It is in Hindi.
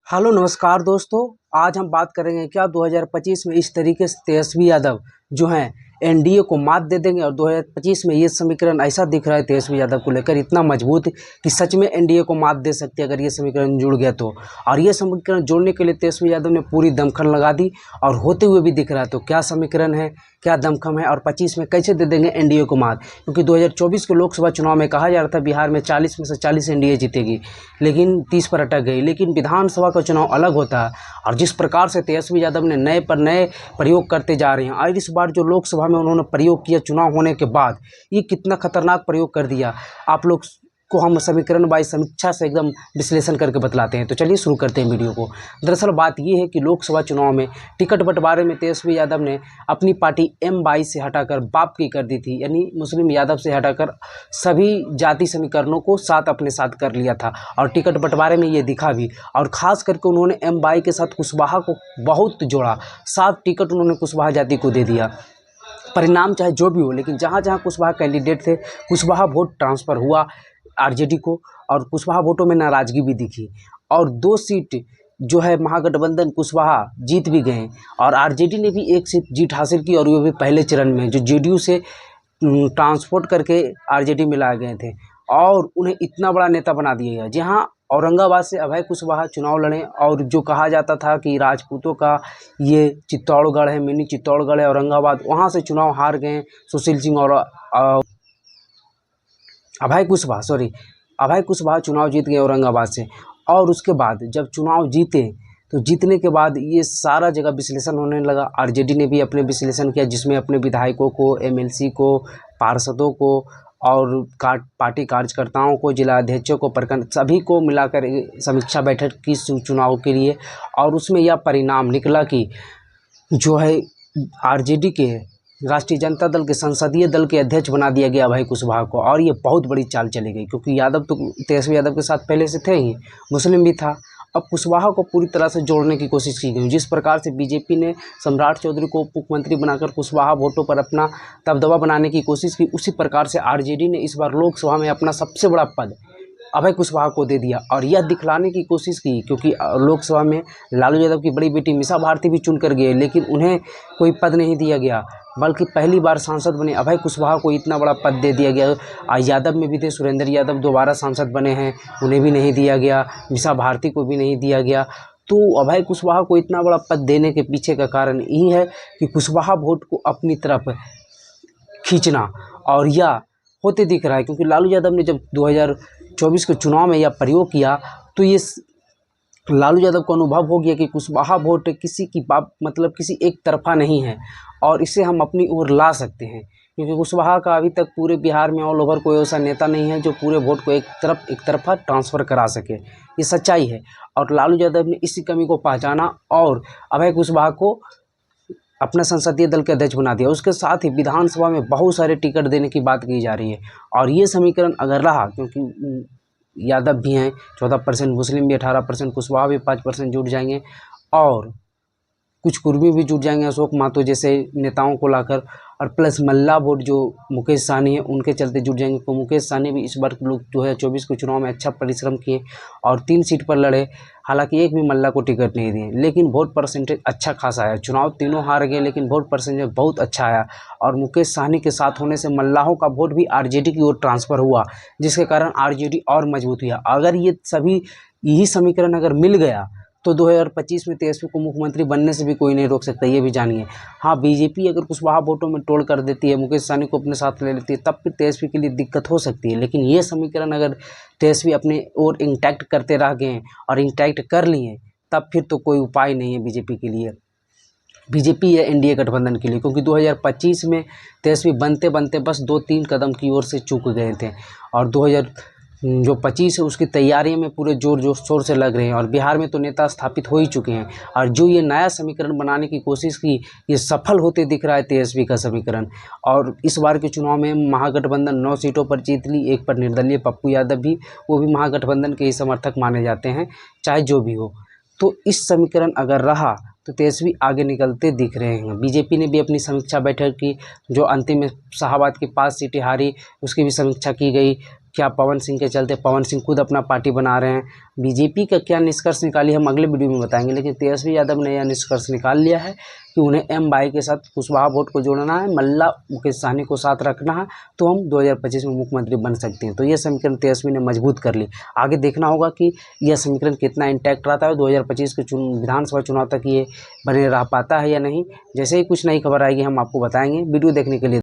हेलो नमस्कार दोस्तों। आज हम बात करेंगे क्या 2025 में इस तरीके से तेजस्वी यादव जो हैं एनडीए को मात दे देंगे। और 2025 में ये समीकरण ऐसा दिख रहा है तेजस्वी यादव को लेकर इतना मजबूत कि सच में एनडीए को मात दे सकती है अगर ये समीकरण जुड़ गया तो। और ये समीकरण जोड़ने के लिए तेजस्वी यादव ने पूरी दमखम लगा दी और होते हुए भी दिख रहा है। तो क्या समीकरण है, क्या दमखम है और 25 में कैसे दे देंगे एनडीए को मात। क्योंकि 2024 के लोकसभा चुनाव में कहा जा रहा था बिहार में 40 में से 40 एनडीए जीतेगी, लेकिन 30 पर अटक गई। लेकिन विधानसभा का चुनाव अलग होता है और जिस प्रकार से तेजस्वी यादव ने नए पर नए प्रयोग करते जा रहे हैं और इस बार जो लोकसभा में उन्होंने प्रयोग किया चुनाव होने के बाद, ये कितना खतरनाक प्रयोग कर दिया आप लोग को हम समीकरण बाई समीक्षा से एकदम विश्लेषण करके बतलाते हैं। तो चलिए शुरू करते हैं वीडियो को। दरअसल बात ये है कि लोकसभा चुनाव में टिकट बंटवारे में तेजस्वी यादव ने अपनी पार्टी M22 से हटाकर बाप की कर दी थी, यानी मुस्लिम यादव से हटाकर सभी जाति समीकरणों को साथ अपने साथ कर लिया था और टिकट बंटवारे में ये दिखा भी। और ख़ास करके उन्होंने M22 के साथ कुशवाहा को बहुत जोड़ा, 7 टिकट उन्होंने कुशवाहा जाति को दे दिया। परिणाम चाहे जो भी हो, लेकिन जहाँ जहाँ कुशवाहा कैंडिडेट थे कुशवाहा वोट ट्रांसफ़र हुआ आरजेडी को और कुशवाहा वोटों में नाराज़गी भी दिखी। और 2 सीट जो है महागठबंधन कुशवाहा जीत भी गए और आरजेडी ने भी 1 सीट जीत हासिल की और वो भी पहले चरण में जो जेडीयू से ट्रांसपोर्ट करके आरजेडी में लाए गए थे और उन्हें इतना बड़ा नेता बना दिया गया। जहाँ औरंगाबाद से अभय कुशवाहा चुनाव लड़े और जो कहा जाता था कि राजपूतों का ये चित्तौड़गढ़ है, मिनी चित्तौड़गढ़ है औरंगाबाद, वहाँ से चुनाव हार गए सुशील सिंह और अभय कुशवाहा चुनाव जीत गए औरंगाबाद से। और उसके बाद जब चुनाव जीते तो जीतने के बाद ये सारा जगह विश्लेषण होने लगा। आरजेडी ने भी अपने विश्लेषण किया जिसमें अपने विधायकों को, एमएलसी को, पार्षदों को और पार्टी कार्यकर्ताओं को, जिला अध्यक्षों को, प्रखंड सभी को मिलाकर समीक्षा बैठक की चुनाव के लिए। और उसमें यह परिणाम निकला कि जो है आरजेडी के राष्ट्रीय जनता दल के संसदीय दल के अध्यक्ष बना दिया गया अभय कुशवाहा को। और ये बहुत बड़ी चाल चली गई क्योंकि यादव तो तेजस्वी यादव के साथ पहले से थे ही, मुस्लिम भी था। अब कुशवाहा को पूरी तरह से जोड़ने की कोशिश की गई। जिस प्रकार से बीजेपी ने सम्राट चौधरी को उप मुख्यमंत्री बनाकर कुशवाहा वोटों पर अपना दबदबा बनाने की कोशिश की, उसी प्रकार से आरजेडी ने इस बार लोकसभा में अपना सबसे बड़ा पद अभय कुशवाहा को दे दिया। और यह दिखलाने की कोशिश की क्योंकि लोकसभा में लालू यादव की बड़ी बेटी मीसा भारती भी चुन कर गए, लेकिन उन्हें कोई पद नहीं दिया गया, बल्कि पहली बार सांसद बने अभय कुशवाहा को इतना बड़ा पद दे दिया गया। यादव में भी थे, सुरेंद्र यादव दोबारा सांसद बने हैं, उन्हें भी नहीं दिया गया, मीसा भारती को भी नहीं दिया गया। तो अभय कुशवाहा को इतना बड़ा पद देने के पीछे का कारण यही है कि कुशवाहा वोट को अपनी तरफ खींचना, और यह होते दिख रहा है क्योंकि लालू यादव ने जब 2024 के चुनाव में यह प्रयोग किया तो ये लालू यादव को अनुभव हो गया कि कुशवाहा वोट किसी की बात मतलब किसी एक तरफा नहीं है और इसे हम अपनी ओर ला सकते हैं। क्योंकि कुशवाहा का अभी तक पूरे बिहार में ऑल ओवर कोई ऐसा नेता नहीं है जो पूरे वोट को एक तरफा ट्रांसफ़र करा सके, ये सच्चाई है। और लालू यादव ने इसी कमी को पहचाना और अभय कुशवाहा को अपना संसदीय दल के अध्यक्ष बना दिया। उसके साथ ही विधानसभा में बहुत सारे टिकट देने की बात की जा रही है। और ये समीकरण अगर रहा, क्योंकि यादव भी हैं 14%, मुस्लिम भी 18%, कुशवाहा भी 5% जुट जाएंगे और कुछ कुर्मी भी जुट जाएंगे अशोक महतो जैसे नेताओं को लाकर, और प्लस मल्ला वोट जो मुकेश सहनी है उनके चलते जुट जाएंगे। तो मुकेश सहनी भी इस बार लोग 2024 के चुनाव में अच्छा परिश्रम किए और 3 सीट पर लड़े, हालांकि एक भी मल्ला को टिकट नहीं दिए, लेकिन वोट परसेंटेज अच्छा खासा आया। चुनाव तीनों हार गए लेकिन वोट परसेंटेज बहुत अच्छा आया और मुकेश सहनी के साथ होने से मल्लाहों का वोट भी आरजेडी की ओर ट्रांसफ़र हुआ, जिसके कारण आरजेडी और मजबूत हुआ। अगर ये सभी यही समीकरण अगर मिल गया तो 2025 में तेजस्वी को मुख्यमंत्री बनने से भी कोई नहीं रोक सकता, ये भी जानिए। हाँ, बीजेपी अगर कुशवाहा वोटों में तोड़ कर देती है, मुकेश सहनी को अपने साथ ले लेती है, तब फिर तेजस्वी के लिए दिक्कत हो सकती है। लेकिन ये समीकरण अगर तेजस्वी अपने ओर इंटैक्ट करते रह गए और इंटैक्ट कर लिए, तब फिर तो कोई उपाय नहीं है बीजेपी के लिए, बीजेपी या एनडीए गठबंधन के लिए। क्योंकि 2025 में तेजस्वी बनते बनते बस 2-3 कदम की ओर से चूक गए थे और 2025 है उसकी तैयारियों में पूरे जोर शोर से लग रहे हैं। और बिहार में तो नेता स्थापित हो ही चुके हैं और जो ये नया समीकरण बनाने की कोशिश की, ये सफल होते दिख रहा है तेजस्वी का समीकरण। और इस बार के चुनाव में महागठबंधन 9 सीटों पर जीत ली, 1 पर निर्दलीय पप्पू यादव भी, वो भी महागठबंधन के ही समर्थक माने जाते हैं, चाहे जो भी हो। तो इस समीकरण अगर रहा तो तेजस्वी आगे निकलते दिख रहे हैं। बीजेपी ने भी अपनी समीक्षा बैठक की, जो अंतिम में शाहाबाद की 5 सीटें हारी उसकी भी समीक्षा की गई क्या पवन सिंह के चलते पवन सिंह खुद अपना पार्टी बना रहे हैं। बीजेपी का क्या निष्कर्ष निकाली हम अगले वीडियो में बताएंगे, लेकिन तेजस्वी यादव ने यह निष्कर्ष निकाल लिया है कि उन्हें एम बाई के साथ कुशवाहा वोट को जोड़ना है, मल्ला मुकेश सहनी को साथ रखना है, तो हम 2025 में मुख्यमंत्री बन सकते हैं। तो यह समीकरण तेजस्वी ने मजबूत कर ली। आगे देखना होगा कि यह समीकरण कितना इंटैक्ट रहता है, 2025 के विधानसभा चुनाव तक ये बने रह पाता है या नहीं। जैसे ही कुछ नई खबर आएगी हम आपको बताएंगे। वीडियो देखने के लिए